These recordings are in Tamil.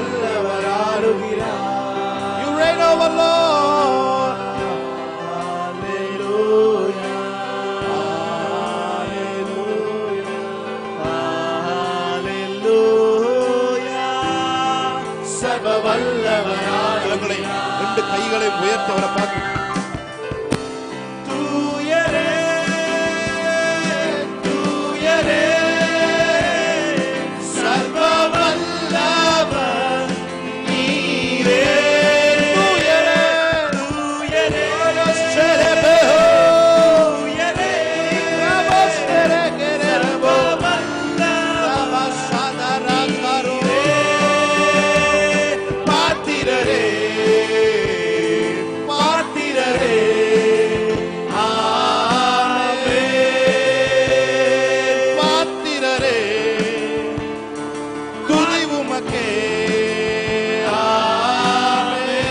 வல்லவர் ஆளுகிறார். You reign over Lord. Hallelujah. Hallelujah. Hallelujah. சர்வ வல்லவர் ஆளுகிறார். ரெண்டு கைகளை உயர்த்தவரை பார்த்து தூயரே தூயரே சர்வ வல்லவர் நீரே. தூயரே தூயரே சரபோ தூயரே நமஸ்தரே கரபோ வல்லவர் சதரா கருரே பாத்திரரே பாத்திரரே. ஆமென் பாத்திரரே துதி உமக்கே. ஆமென்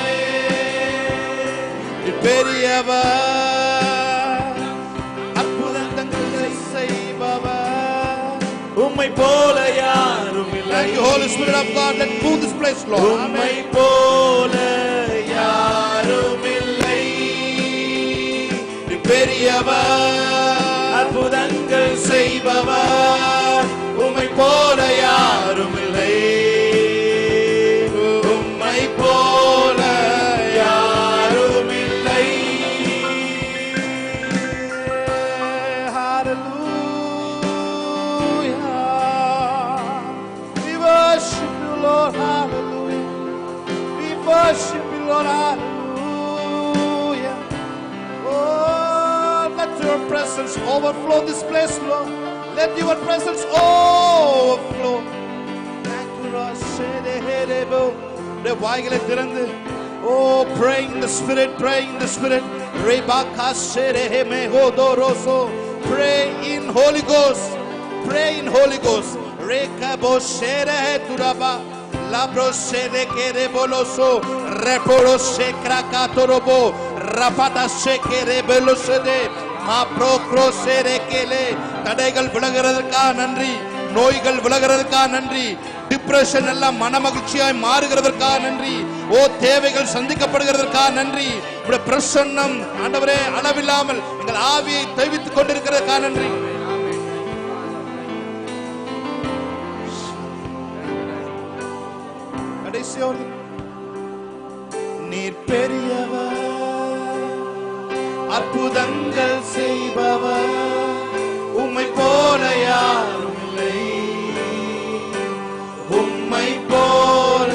பெரியவர் அற்புதங்களை செய்பவர் உம்மை போல யாரும் இல்லை. Thank you Holy Spirit of God. Let's move this place Lord. உம்மை போல யாரும் இல்லை. பெரியவர் அற்புதங்கள் செய்பவர் உம்மை போல யாரும் இல்லை. உம்மை போல யாரும் இல்லை. Hallelujah. We worship you Lord. Hallelujah. We worship you Lord. Hallelujah. Oh, let your presence overflow this place Lord. Let your presence overflow. Thank you Lord. வாய்களை திறந்து oh pray in the spirit, pray in the spirit. Pray in Holy Ghost, pray in Holy Ghost. Rekabo shere turaba labro shere kere boloso reporo shekra katorobo rapata shekere belosede மாப்ரோ க்ரோசேரே கேலே. தடைகள் விலகிறதற்காக நன்றி, நோய்கள் விலகிறதற்காக நன்றி, டிப்ரெஷன் எல்லாம் மனமகிழ்ச்சியாய் மாறுகிறதற்காக நன்றி. ஓ தேவைகள் சந்திக்கப்படுகிறதற்காக நன்றி. உங்களுடைய பிரசன்னம் ஆண்டவரே அளவில்லாமல் எங்கள் ஆவியை தெவித்துக் கொண்டிருக்கிறதற்காக நன்றி. கடைசியோடு நீர் பெரியவர் அற்புதங்கள் செய்பவர் உம்மை போல யாரும் இல்லை. உம்மை போல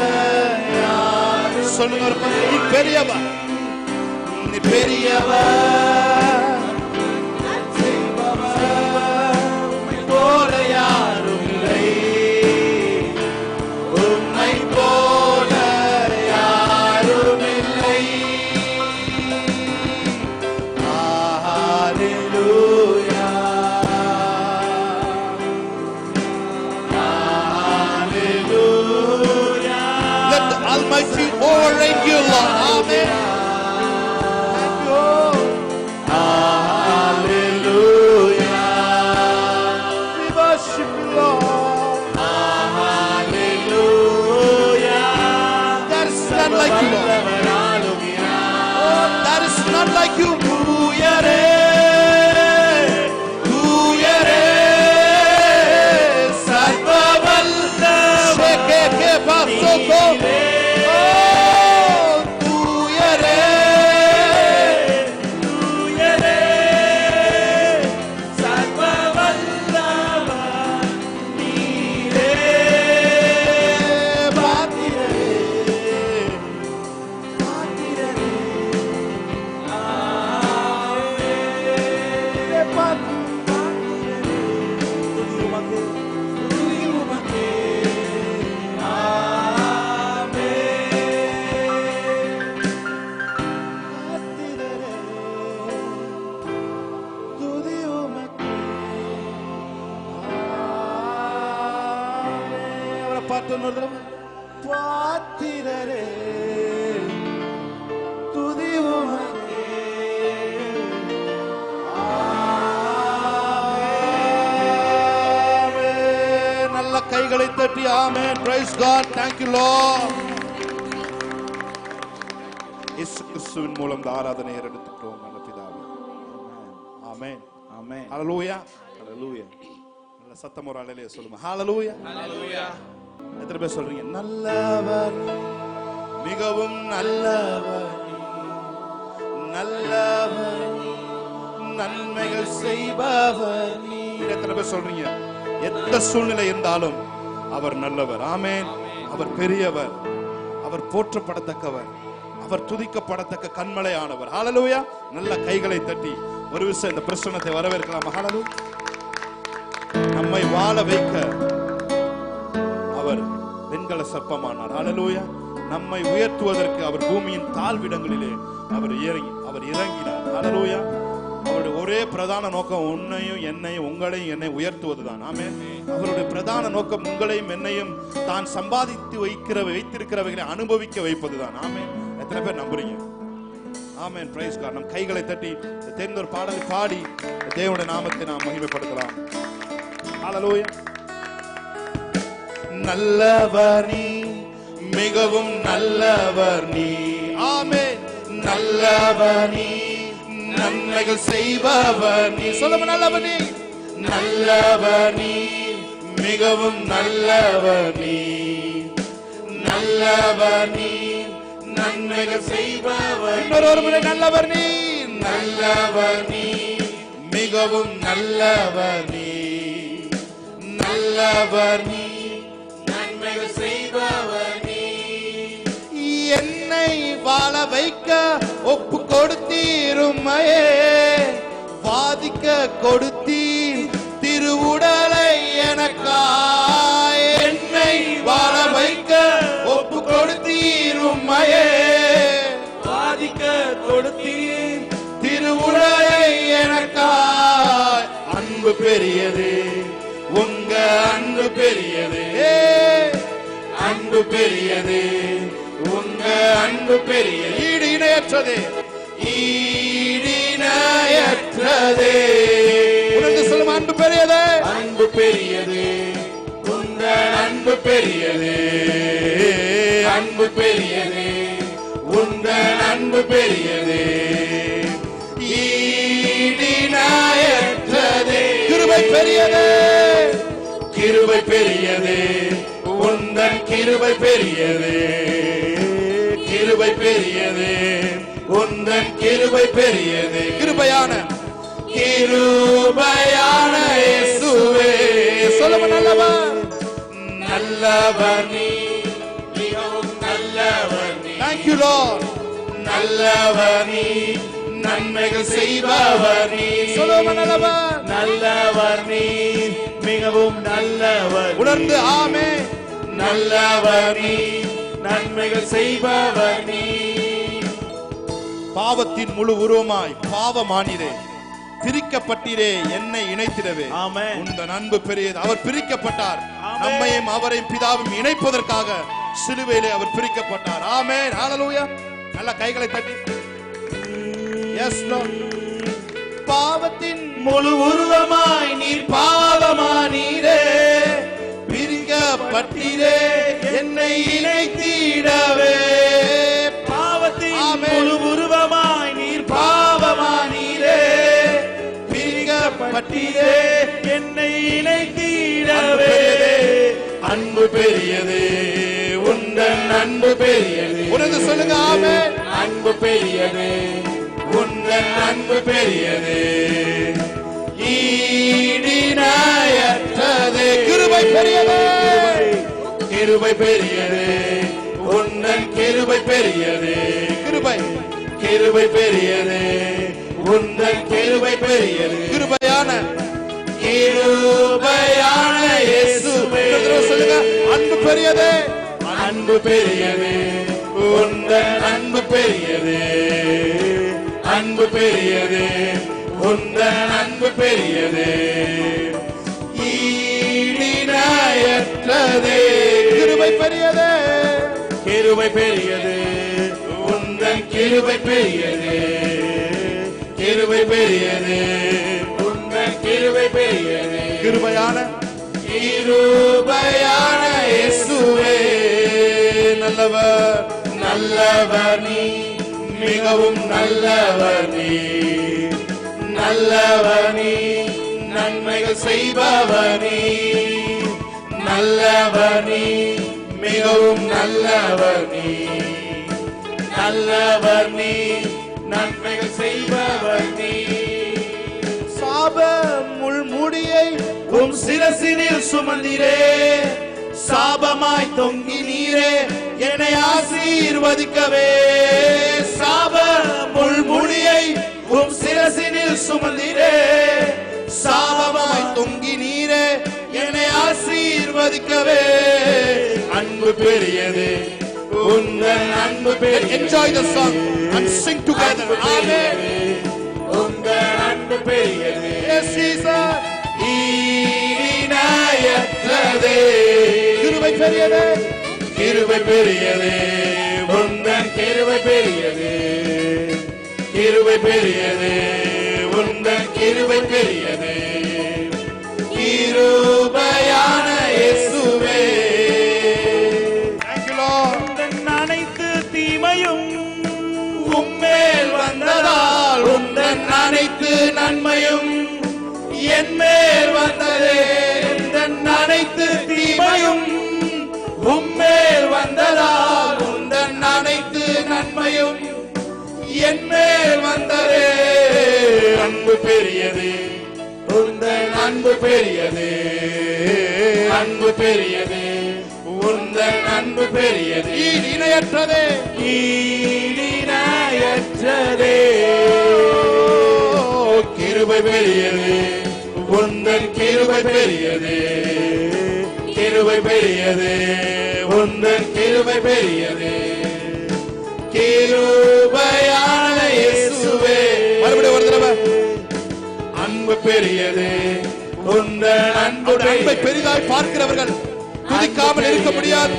யாரும் சொல்லுங்க. நீ பெரியவர், நீ பெரியவர் உம்மை போல யாரும் இல்லை. உம்மை போல யாரும் இல்லை. Hallelujah. Hallelujah. Let the Almighty overreign you, Lord. Amen. Thank you. Hallelujah. We worship you, Lord. Hallelujah. There is none like you, Lord. Oh, there is none like you. பாத்திரரே துதி உமக்கே. ஆமென். நல்ல நல்ல கைகளை தட்டி ஆமென். Praise God. Thank you Lord. இயேசு கிறிஸ்துவின் மூலம் இந்த ஆராதனையை எடுத்துக்கிறோம் நல்ல பிதாவே. ஆமென். ஆமென். ஹalleluya. ஹalleluya. நல்ல சத்தம் ஒரு ஹalleluya சொல்லுங்க. ஹalleluya. ஹalleluya. எத்தனை பேர் சொல்றீங்க? நல்லவர், மிகவும் நல்லவர், நல்லவர், நன்மைகள் செய்பவர். எத்தனை பேர் சொல்றீங்க? எந்த சூழ்நிலை இருந்தாலும் அவர் நல்லவர். ஆமென். அவர் பெரியவர், அவர் போற்றப்படத்தக்கவர், அவர் துதிக்கப்படத்தக்க கண்மலையானவர். ஹalleluya. நல்ல கைகளை தட்டி ஒரு விஷயம் இந்த பிரசன்னத்தை வரவேற்கலாம். ஹalleluya. நம்மை வாழ வைக்க அவர் வெண்கல சர்ப்பமானார். ஹalleluya. நம்மை உயர்த்துவதற்கு அவர் பூமியின் தாழ்விடங்களிலே அவர் இறங்கினார். ஹalleluya. அவருடைய ஒரே பிரதான நோக்கம் உன்னையும் என்னையும் உங்களையும் என்னை உயர்த்துவதுதான். ஆமென். அவருடைய பிரதான நோக்கம் உங்களையும் என்னையும் தான் சம்பாதித்து வைத்திருக்கிறவைகளை அனுபவிக்க வைப்பதுதான். ஆமென். எத்தனை பேர் நம்புறீங்க? ஆமென். Praise God. நம் கைகளை தட்டி தெரிந்த ஒரு பாடலை பாடி தேவனுடைய நாமத்தை நாம் மகிமைப்படுத்தலாம். ஹalleluya. நல்லவர் நீ, மிகவும் நல்லவர் நீ. ஆமென். நல்லவர் நீ, நன்மைகள் செய்பவர் நீ. சொல்லுங்க. நல்லவர் நீ, நல்லவர் நீ, மிகவும் நல்லவர் நீ. நல்லவர் நீ, நன்மைகள் செய்பவர். இன்னொரு முறை நல்லவர் நீ, நல்லவர் நீ, மிகவும் நல்லவர் நீ. நல்லவர் நீ, நன்மைகள் செய்பவர் நீ. என்னை வாழ வைக்க ஒப்பு கொடுத்தீருமையே, வாதிக்க கொடுத்தீர் திருவுடலை எனக்காய். என்னை வாழ வைக்க ஒப்பு கொடுத்தீருமையே, வாதிக்க கொடுத்தீர் திருவுடலை எனக்காய். அன்பு பெரியது, உங்க அன்பு பெரியது, அன்பு பெரியது, உங்க அன்பு பெரியது. ஈடு இணையற்றதே, ஈடு இணையற்றதே. உனக்கு சொல்லும் அன்பு பெரியது, அன்பு பெரியது, உங்க அன்பு பெரியது, அன்பு பெரியது, உங்க அன்பு பெரியது. ஈடு இணையற்றதே. கிருபை பெரியது, கிருபை பெரியது, உந்தன் கிருபை பெரியது. கிருபை பெரியது, உந்தன் கிருபை பெரியது. கிருபையான கிருபையான இயேசுவே. சொல்லுங்க. நல்லவர், நல்லவர் நீ, மிகவும் நல்லவர் நீ. Thank you Lord. நல்லவர் நீ, நன்மைகள் செய்பவர் நீ. சொல்லுங்க. நல்லவர், நல்லவர் நீ, மிகவும் நல்லவர். உணர்ந்து ஆமென். நல்லவர் நீ, நன்மைகள் செய்பவர் நீ. பாவத்தின் முழு உருவமாய் பாவமானீரே, பிரிக்கப்பட்டீரே, என்னை இணைத்திடவே. ஆமென். உந்தன் அன்பு பெரியது. அவர் பிரிக்கப்பட்டார், நம்மையும் அவரையும் பிதாவையும் இணைப்பதற்காக சிலுவையிலே அவர் பிரிக்கப்பட்டார். ஆமென். ஹalleluya. நல்ல கைகளை தட்டி. Yes lord. பாவத்தின் முழு உருவமாய் நீர் பாவமானீரே, பிரிக்கப்பட்டீரே, என்னை இணைத்திடவே. பாவத்தின் முழு உருவமாய் நீர் பாவமானீரே, பிரிக்கப்பட்டீரே, என்னை இணைத்திடவே. அன்பு பெரியது, உந்தன் அன்பு பெரியது. உனது சொல்லுங்க. ஆமென். அன்பு பெரியது, உந்தன் அன்பு பெரியது. ஈடிணையற்றதே. கிருபை பெரியது, கிருபை பெரியது, உந்தன் கிருபை பெரியது. கிருபை, கிருபை பெரியது, உந்தன் கிருபை பெரியது. கிருபையான கிருபையான இயேசுவே. சொல்லுங்க. அன்பு பெரியது, அன்பு பெரியது, உந்தன் அன்பு பெரியது. அன்பு பெரியது, உந்தன் அன்பு பெரியது. ஈடிணையற்றதே. கிருபை பெரியது, கிருபை பெரியது, உந்தன் கிருபை பெரியது. கிருபை பெரியது, உந்தன் கிருபை பெரியது. கிருபையான கிருபை நல்லவர் நல்லவர் நீ, மிகவும் நல்லவர் நீ, நல்லவர் நீ, நன்மைகள் செய்பவர் நீ, நல்லவர் நீ, மிகவும் நல்லவர் நீ, நல்லவர் நீ, நன்மைகள் செய்பவர் நீ. சாப முள்முடியை உம் சிரசினில் சுமந்தீரே, சாபமாய் தொங்கினீரே என்னை ஆசீர்வதிக்கவே. சாப முள்முடியை உம் சிரசினில் சுமந்தீரே, சாபமாய் தொங்கினீரே என்னை ஆசீர்வதிக்கவே. அன்பு பெரியது உந்தன் அன்பு பெரியது. Enjoy the song and sing together. Amen. உந்தன் அன்பு பெரியது. Yes Jesus. ஈடிணையற்றதே, கிருபை பெரியது, கிருபை பெரியது, உந்தன் கிருபை பெரியது, கிருபை பெரியது, உந்தன் கிருபை பெரியது, கிருபையான இயேசுவே. Thank you Lord. உந்தன் அனைத்து தீமையும் உம்மேல் வந்ததால், உந்தன் அனைத்து நன்மையும் என் மேல் வந்ததே. உந்தன் அனைத்து தீமையும் உம்மேல் வந்ததால், உந்தன் அனைத்து நன்மையும் என் மேல் வந்ததே. அன்பு பெரியது, உந்தன் அன்பு பெரியது, அன்பு பெரியது, உந்தன் அன்பு பெரியது, ஈடிணையற்றதே, ஈடிணையற்றதே. கிருபை பெரியது, உந்தன் கிருபை பெரியது, கிருபை பெரியது, உந்தன் கிருபை பெரியது, கிருபையான இயேசுவே. மறுபடியும் ஒரு தடவை. அன்பு பெரியது, உந்தன் அன்பை பெரிதாய் பார்க்கிறவர்கள் துதிக்காமல் இருக்க முடியாது.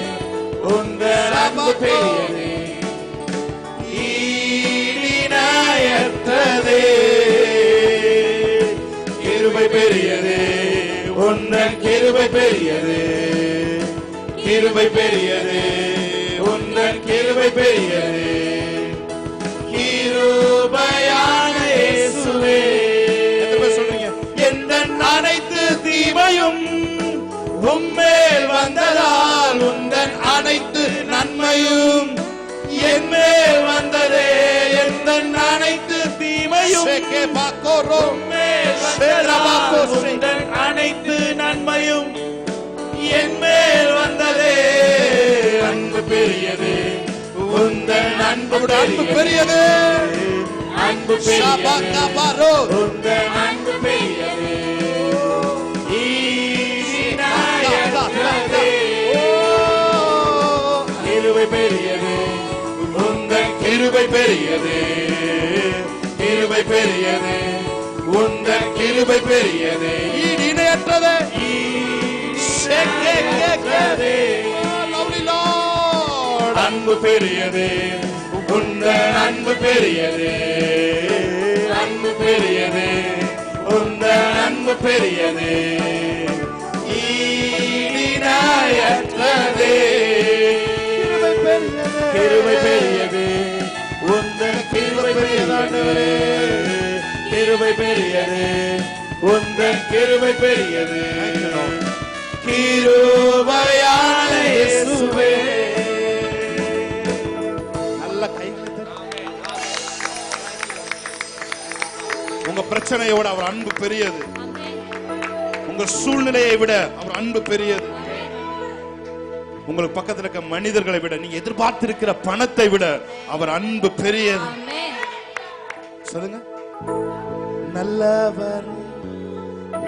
உந்தன் அன்பு பெரியது, ஈடிணையற்றதே. கிருபை பெரியது, உந்தன் கிருபை பெரியது, கிருபை பெரியது, உந்தன் கிருபை பெரியது, கிருபையான இயேசுவே. சொல்றீங்க. எந்த அனைத்து தீமையும் உம்மேல் வந்ததால், உந்தன் அனைத்து நன்மையும் என் மேல் வந்ததே. எந்த அனைத்து தீமையும் உம்மேல் வந்ததால், உந்தன் அனைத்து நன்மையும் என் மேல் வந்ததே. அன்பு பெரியது, உந்தன் அன்பு பெரியது, அன்பு பெரியது, உந்தன் அன்பு பெரியது, ஈடிணையற்றதே. கிருபை பெரியது, உந்தன் கிருபை பெரியது, கிருபை பெரியது, உந்தன் கிருபை பெரியது, ஈடிணையற்றதே. அன்பு பெரியது, உந்தன் அன்பு பெரியது, அன்பு பெரியது, உந்தன் அன்பு பெரியது, ஈடிணையற்றதே. கிருபை பெரியது, உந்தன் கிருபை பெரியது, கிருபை பெரியது, உந்தன் கிருபை பெரியது, கிருபையான இயேசுவே. நல்ல கைகளை உங்க பிரச்சனையை விட அவர் அன்பு பெரியது. உங்க சூழ்நிலையை விட அவர் அன்பு பெரியது. உங்களுக்கு பக்கத்தில் இருக்க மனிதர்களை விட, நீங்க எதிர்பார்த்திருக்கிற பணத்தை விட அவர் அன்பு பெரியது. சொல்லுங்க. நல்லவர்,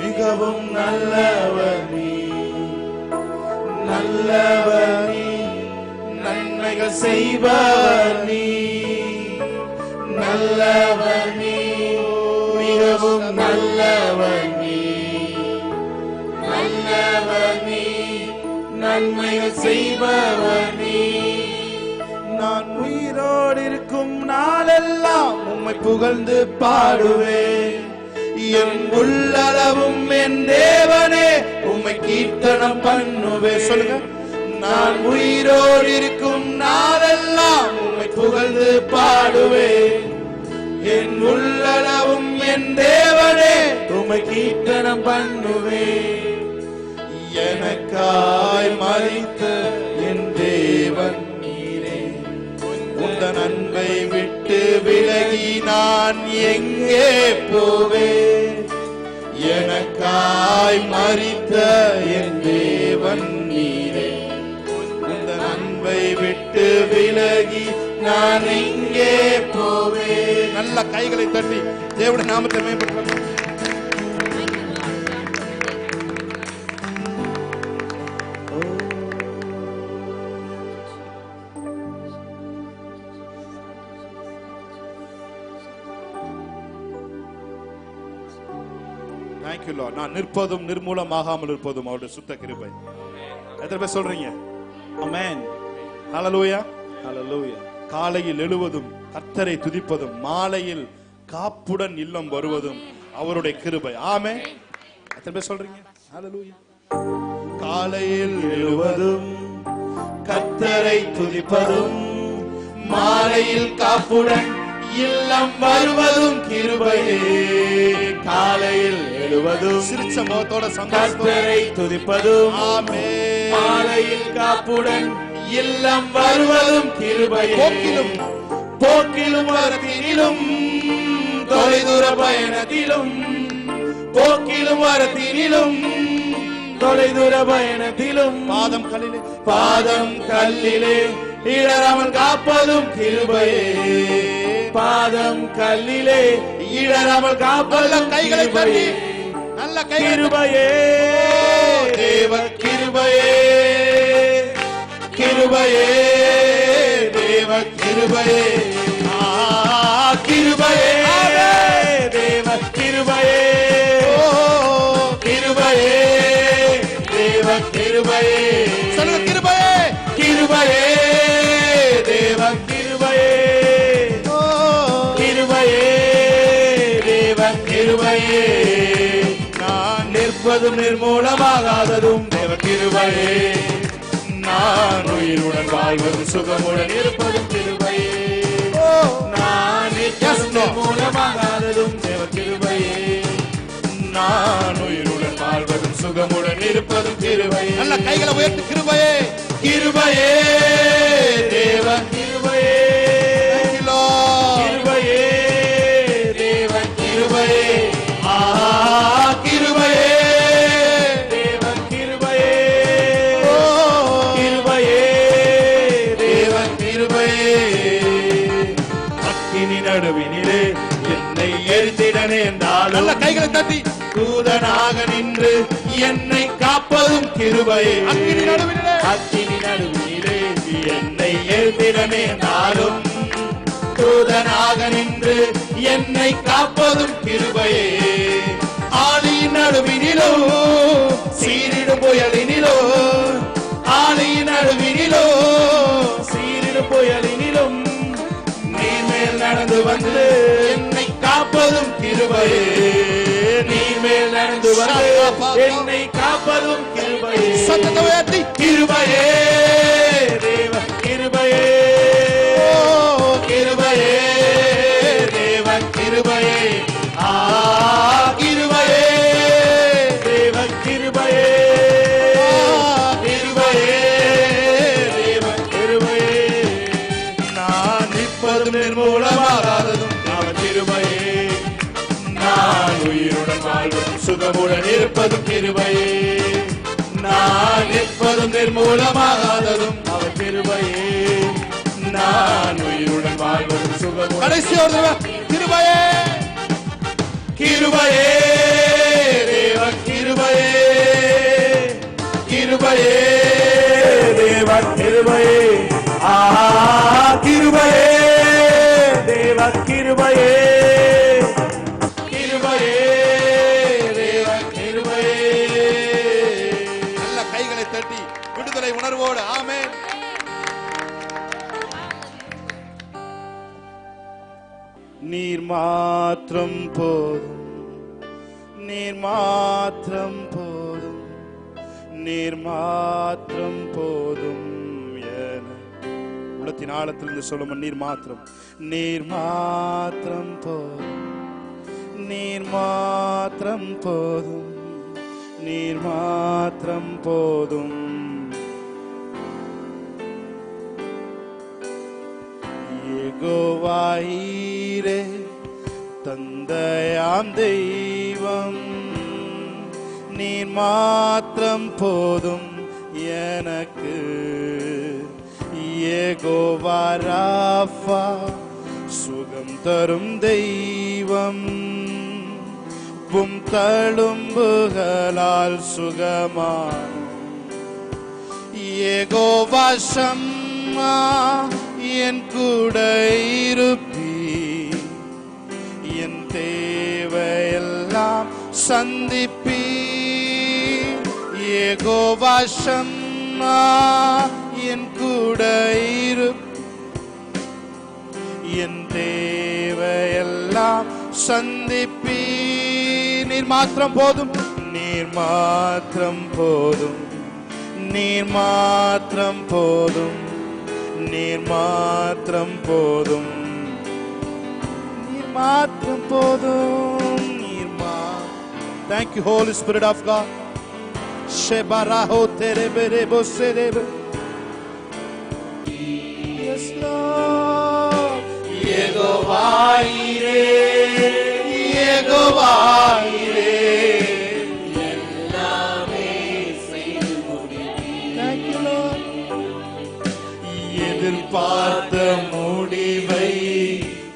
மிகவும் நல்லவர் நீ, நல்லவர் நீ, நன்மைகள் செய்பவர் நீ, நல்லவர் நீ, மிகவும் நல்லவர் நீ, நல்லவர் நீ, நன்மைகள் செய்பவர் நீ. நான் உயிரோடு இருக்கும் நாளெல்லாம் உம்மை புகழ்ந்து பாடுவேன். என் உள்ளளவும் என் தேவனே உம்மை கீர்த்தனம் பண்ணுவேன். சொல்லுங்க. நான் உயிரோடு இருக்கும் நாளெல்லாம் உம்மை புகழ்ந்து பாடுவேன். என் உள்ளளவும் என் தேவனே உம்மை கீர்த்தனம் பண்ணுவேன். எனக்காய் மரித்த என் தேவன் நீரே, உந்தன் அன்பை விட்டு விலகி நான் எங்கே போவேன்? எனக்காய் மரித்த என் தேவன் நீரே, உந்தன் அன்பை விட்டு விலகி நான் எங்கே போவேன்? நல்ல கைகளை தட்டி தேவனுடைய நாமத்தை மேம்படுத்துவோம். நான் நிற்பதும் நிர்மூலமாகாமல் இருப்பதும் அவருடைய சுத்த கிருபை. எத்தனை பேர் சொல்றீங்க ஆமென்? ஹல்லேலூயா, ஹல்லேலூயா. காலையில் எழுவதும் கர்த்தரை துதிப்பதும், மாலையில் காப்புடன் இல்லம் வருவதும் அவருடைய கிருபை. ஆமென். எத்தனை பேர் சொல்றீங்க ஹல்லேலூயா? காலையில் எழுவதும் கர்த்தரை துதிப்பதும், மாலையில் காப்புடன் இல்லம் வருவதும் கிருபையே. காலையில் எழுவதும் சிரிச்ச முகத்தோட கர்த்தரை துதிப்பதும், ஆமென். மாலையில் காப்புடன் இல்லம் வருவதும் கிருபையே. போக்கிலும் வரத்தினிலும் தொலைதூர பயணத்திலும், போக்கிலும் வரத்தினிலும் தொலைதூர பயணத்திலும், பாதம் கல்லிலே இடராமல் காப்பதும் கிருபையே. பாதம் கல்லிலே இடராமல் காப்பதும் கைகளை தட்டி நல்ல கிருபையே. தேவ கிருபையே, கிருபையே, தேவ கிருபையே, கிருபையே, தேவ கிருபையே, கிருபையே, தேவ கிருபையே. சொல்லுங்க கிருபையே, கிருபையே, தேவ கிருபையே, கிருபையே, தேவ கிருபையே. நான் நிற்பதும் நிர்மூலமாகாததும் தேவ கிருபையே. நான் உயிருடன் வாழ்வதும் சுகமுடன் இருப்பதும் கிருபையே. நான் நிற்பதும் நிர்மூலமாகாததும் தேவ கிருபையே. நான் உயிருடன் வாழ்வதும் சுகமுடன் இருப்பதும் கிருபையே. நல்ல கைகளை உயர்த்து கிருபையே, கிருபையே, தேவ கிருபையே, கிருபையே, தேவ கிருபையே, கிருபையே, தேவ கிருபையே, கிருபையே, தேவ கிருபையே. அக்கினி நடுவினிலே என்னை எரித்திட நேர்ந்தாலும், நல்ல கைகளை தட்டி தூதனாக நின்று என்னை காப்பதும் கிருபையே. அக்கினி நடுவினிலே என்னை எரித்திட நேர்ந்தாலும், தூதனாக நின்று என்னை காப்பதும் கிருபையே. ஆழியின் நடுவினிலோ சீரிடும் புயலினிலோ, ஆழியின் நடுவினிலோ சீரிடும் புயலினிலும் நீர் மேல் நடந்து வந்து என்னை காப்பதும் கிருபையே. நீர் மேல் நடந்து வந்து என்னை காப்பதும் கிருபையே. சத்தத்தை உயர்த்தி கிருபையே, தேவ கிருபையே, கிருபையே, தேவ கிருபையே, கிருபையே, தேவ கிருபையே, கிருபையே, தேவ கிருபையே. நான் நிற்பதும் நிர்மூலமாகாததும் அவர் கிருபையே. நான் உயிருடன் வாழ்வதும் சுகமுடன் இருப்பதும் கிருபையே. நான் நிற்பதும் நிர்மூலமாகாததும் அவர் கிருபையே. நான் உயிருடன் வாழ்வதும் சுகமுடன். கடைசி ஒரு தடவை கிருபையே, கிருபையே, தேவ கிருபையே, கிருபையே, தேவ கிருபையே, கிருபையே, தேவ கிருபையே, கிருபையே, தேவ கிருபையே. நல்ல கைகளை தட்டி விடுதலை உணர்வோடு ஆமென். நீர் மாத்திரம் போதும், நீர் மாத்திரம் போதும், நீர் மாத்திரம் போதும் உள்ளத்தின் ஆழத்திலிருந்து சொல்லும், நீர் மாத்திரம், நீர் மாத்திரம் போதும், நீர் மாத்திரம் போதும், நீர் மாத்திரம் போதும். யெகோவாயீரே தந்தையாம் தெய்வம், நீர் மாத்திரம் போதும் எனக்கு. யெகோவா ராஃபா சுகம் தரும் தெய்வம், தழும்புகளால் சுகமான. யெகோவா ஷம்மா என் கூட இருப்பி, என் தேவையெல்லாம் சந்திப்பி. யெகோவா ஷம்மா என் கூட இருப்பி, என் தேவையெல்லாம் சந்திப்பி. நீர் மாத்திரம் போதும், நீர் மாத்திரம் போதும், நீர் மாத்திரம் போதும், நீர் மாத்திரம் போதும், நீர் மாத்திரம் போதும், நீர் Thank you, Holy Spirit of God. Shebaraho tereberebo serebe. Yes, Lord. Yegovaire, Yegovaire. Thank you, Lord. எதிர்பார்த்த முடிவை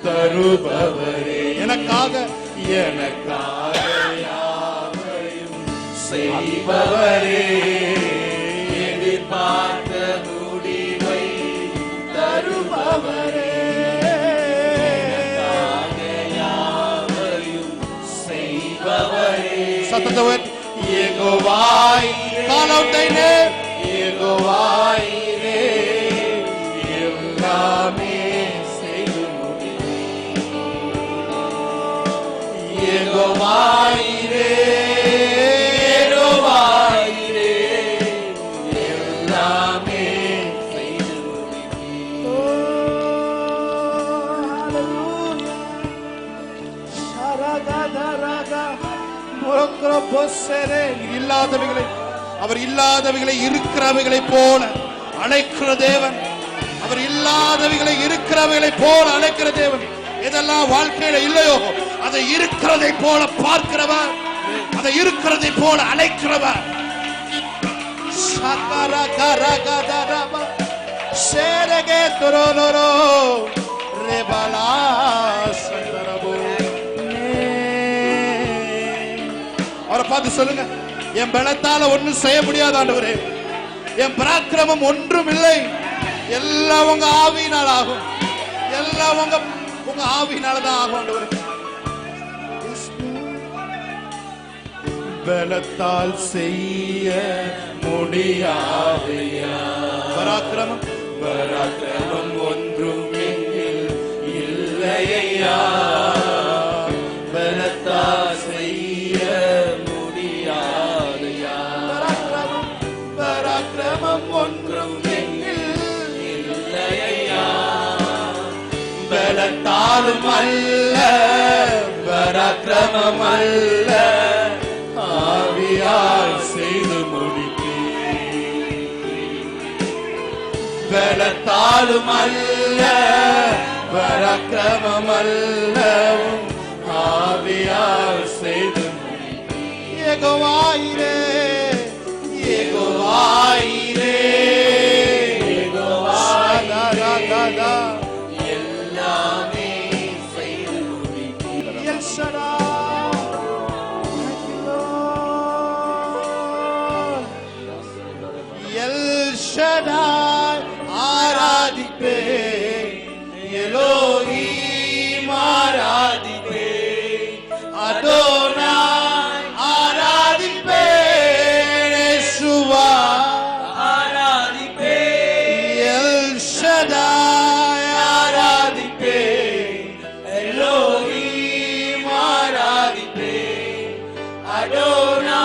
தருபவரே, எனக்காக யாவையும் செய்பவரே. எதிர்பார்த்த முடிவை தருபவரே, யாவையும் செய்பவரே. சத்தத்தவர் யெகோவாய், call out thy name. யெகோவாயிரே எல்லாமே செய்து முடிப்பீர். யெகோவாயிரே, யெகோவாயிரே எல்லாமே செய்து முடிப்பீர். ஓ ஹalleluya. ஷரகதரக முரக்ரபொசரே. இல்லாதவைகளை, அவர் இல்லாதவைகளை இருக்கிறவைகளை போல அழைக்கிற தேவன். அவர் இல்லாதவைகளை இருக்கிறவைகளை போல அழைக்கிற தேவன். எதெல்லாம் வாழ்க்கையில இல்லையோ அதை இருக்கிறதை போல பார்க்கிறவர், அதை இருக்கிறதை போல அழைக்கிறவர். அவரை பார்த்து சொல்லுங்க, என் பலத்தால ஒன்றும் செய்ய முடியாது ஆண்டவரே, என் பராக்கிரமம் ஒன்றும் இல்லை, எல்லாம் உங்க ஆவியினால் ஆகும், எல்லாம் உங்க ஆவியினால தான் ஆகும் ஆண்டவரே. பலத்தால் செய்ய முடியாது பராக்கிரமம், பராக்கிரமம் ஒன்றும் எங்கில் இல்லையா. பலத்தால் செய்ய முடியாது பராக்கிரமம், பராக்கிரமம் ஒன்றும் எங்கில் இல்லையா. பலத்தாலும் அல்ல, பராக்கிரமம் அல்ல, ஆவியால் செய்து முடிப்பீர். பலத்தாலும் அல்ல, பராக்கிரமம் அல்ல, ஆவியால் செய்து முடிப்பீர். யெகோவாயிரே, யெகோவாயிரே, யெகோவாயிரே எல்லாமே செய்து முடிப்பீர். எல் ஷடாய், ஷடாய் ஆராதிப்பே, எலோஹீம் ஆராதிப்பே, அதோனாய் ஆராதிப்பே, யெஷுவா ஆராதிப்பே, எல் ஷடாய் ஆராதிப்பே, எலோஹீம் ஆராதிப்பே, அதோனாய்